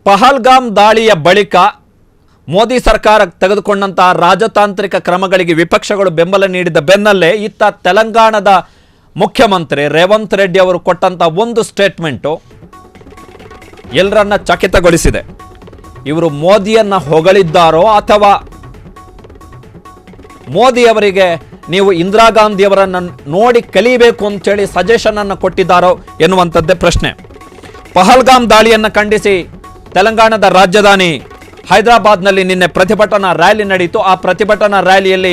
ಪಹಲ್ಗಾಮ್ ದಾಳಿಯ ಬಳಿಕ ಮೋದಿ ಸರ್ಕಾರ ತೆಗೆದುಕೊಂಡಂತಹ ರಾಜತಾಂತ್ರಿಕ ಕ್ರಮಗಳಿಗೆ ವಿಪಕ್ಷಗಳು ಬೆಂಬಲ ನೀಡಿದ ಬೆನ್ನಲ್ಲೇ ಇತ್ತ ತೆಲಂಗಾಣದ ಮುಖ್ಯಮಂತ್ರಿ ರೇವಂತ್ ರೆಡ್ಡಿ ಅವರು ಕೊಟ್ಟಂತ ಒಂದು ಸ್ಟೇಟ್ಮೆಂಟ್ ಎಲ್ಲರನ್ನ ಚಕಿತಗೊಳಿಸಿದೆ. ಇವರು ಮೋದಿಯನ್ನ ಹೊಗಳಿದ್ದಾರೋ ಅಥವಾ ಮೋದಿ ಅವರಿಗೆ ನೀವು ಇಂದಿರಾ ಗಾಂಧಿ ಅವರನ್ನು ನೋಡಿ ಕಲಿಬೇಕು ಅಂತೇಳಿ ಸಜೆಷನ್ ಅನ್ನು ಕೊಟ್ಟಿದ್ದಾರೋ ಎನ್ನುವಂಥದ್ದೇ ಪ್ರಶ್ನೆ. ಪಹಲ್ಗಾಮ್ ದಾಳಿಯನ್ನು ಖಂಡಿಸಿ ತೆಲಂಗಾಣದ ರಾಜಧಾನಿ ಹೈದರಾಬಾದ್ನಲ್ಲಿ ನಿನ್ನೆ ಪ್ರತಿಭಟನಾ ರ್ಯಾಲಿ ನಡೆಯಿತು. ಆ ಪ್ರತಿಭಟನಾ ರ್ಯಾಲಿಯಲ್ಲಿ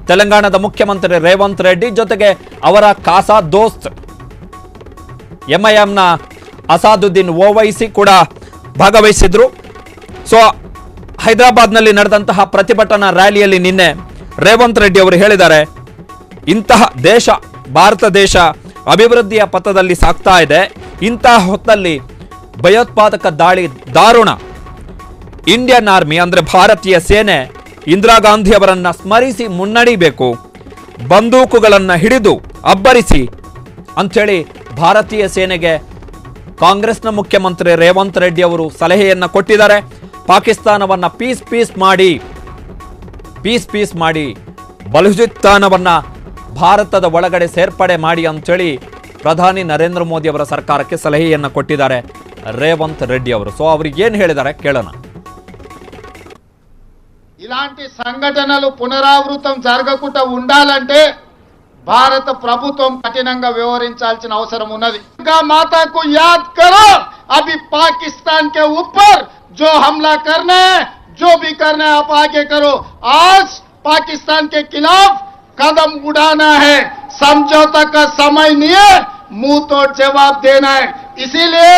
ತೆಲಂಗಾಣದ ಮುಖ್ಯಮಂತ್ರಿ ರೇವಂತ್ ರೆಡ್ಡಿ ಜೊತೆಗೆ ಅವರ ಖಾಸಾ ದೋಸ್ತ್ ಎಂಐಎಂನ ಅಸಾದುದ್ದೀನ್ ಓವೈಸಿ ಕೂಡ ಭಾಗವಹಿಸಿದ್ರು. ಸೊ ಹೈದರಾಬಾದ್ನಲ್ಲಿ ನಡೆದಂತಹ ಪ್ರತಿಭಟನಾ ರ್ಯಾಲಿಯಲ್ಲಿ ನಿನ್ನೆ ರೇವಂತ್ ರೆಡ್ಡಿ ಅವರು ಹೇಳಿದ್ದಾರೆ, ಇಂತಹ ದೇಶ ಭಾರತ ದೇಶ ಅಭಿವೃದ್ಧಿಯ ಪಥದಲ್ಲಿ ಸಾಗ್ತಾ ಇದೆ. ಇಂತಹ ಹೊತ್ತಲ್ಲಿ ಭಯೋತ್ಪಾದಕ ದಾಳಿ ದಾರುಣ. ಇಂಡಿಯನ್ ಆರ್ಮಿ ಅಂದ್ರೆ ಭಾರತೀಯ ಸೇನೆ ಇಂದಿರಾ ಗಾಂಧಿ ಅವರನ್ನ ಸ್ಮರಿಸಿ ಮುನ್ನಡಿಬೇಕು, ಬಂದೂಕುಗಳನ್ನು ಹಿಡಿದು ಅಬ್ಬರಿಸಿ ಅಂಥೇಳಿ ಭಾರತೀಯ ಸೇನೆಗೆ ಕಾಂಗ್ರೆಸ್ನ ಮುಖ್ಯಮಂತ್ರಿ ರೇವಂತ್ ರೆಡ್ಡಿ ಅವರು ಸಲಹೆಯನ್ನ ಕೊಟ್ಟಿದ್ದಾರೆ. ಪಾಕಿಸ್ತಾನವನ್ನ ಪೀಸ್ ಮಾಡಿ ಬಲೂಚಿಸ್ತಾನವನ್ನ ಭಾರತದ ಒಳಗಡೆ ಸೇರ್ಪಡೆ ಮಾಡಿ ಅಂತೇಳಿ ಪ್ರಧಾನಿ ನರೇಂದ್ರ ಮೋದಿ ಅವರ ಸರ್ಕಾರಕ್ಕೆ ಸಲಹೆಯನ್ನ ಕೊಟ್ಟಿದ್ದಾರೆ ರೇವಂತ್ ರೆಡ್ಡಿ ಅವರು. ಸೊ ಅವ್ರಿಗೆ ಏನು ಹೇಳಿದ್ದಾರೆ ಕೇಳೋಣ. ఇలాంటి సంఘటనలు పునరావృతం జరగకుండా ఉండాలంటే భారత ప్రభుత్వం కఠినంగా వ్యవహరించాల్సిన అవసరం ఉన్నది. माता को याद करो, अभी पाकिस्तान के ऊपर जो हमला करना है, जो भी करना है आप आगे करो. आज पाकिस्तान के खिलाफ कदम उड़ाना है, समझौता का समय नहीं है, मुंह तोड़ जवाब देना है. इसीलिए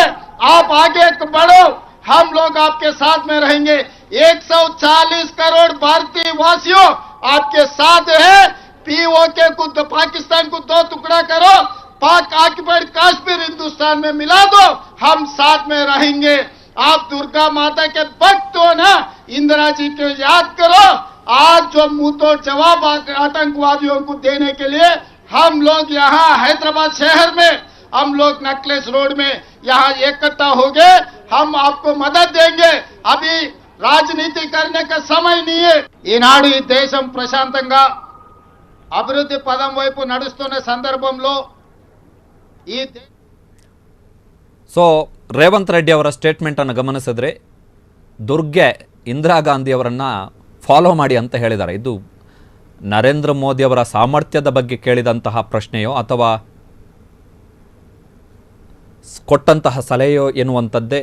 आप आगे बढ़ो, हम लोग आपके साथ में रहेंगे. 140 करोड़ भारतीय वासियों आपके साथ है. पीओके को पाकिस्तान को दो टुकड़ा करो, पाक ऑक्युपाइड कश्मीर हिंदुस्तान में मिला दो, हम साथ में रहेंगे. आप दुर्गा माता के भक्त हो ना, इंदिरा जी को याद करो. आज जो मुंह तोड़ जवाब आतंकवादियों को देने के लिए हम लोग यहाँ हैदराबाद शहर में, हम लोग नेकलेस रोड में यहाँ इकट्ठा हो गए. हम आपको मदद देंगे. अभी రాజనీతి करने का समय नहीं है. ఈనాడు ఈ దేశం ప్రశాంతంగా అభివృద్ధి పదం వైపు నడుస్తున్న సందర్భంలో ఈ ಸೊ ರೇವಂತ್ ರೆಡ್ಡಿ ಅವರ ಸ್ಟೇಟ್ಮೆಂಟ್ ಅನ್ನು ಗಮನಿಸಿದ್ರೆ ದುರ್ಗೆ ಇಂದಿರಾ ಗಾಂಧಿ ಅವರನ್ನ ಫಾಲೋ ಮಾಡಿ ಅಂತ ಹೇಳಿದ್ದಾರೆ. ಇದು ನರೇಂದ್ರ ಮೋದಿ ಅವರ ಸಾಮರ್ಥ್ಯದ ಬಗ್ಗೆ ಕೇಳಿದಂತಹ ಪ್ರಶ್ನೆಯೋ ಅಥವಾ ಕೊಟ್ಟಂತಹ ಸಲಹೆಯೋ ಎನ್ನುವಂಥದ್ದೇ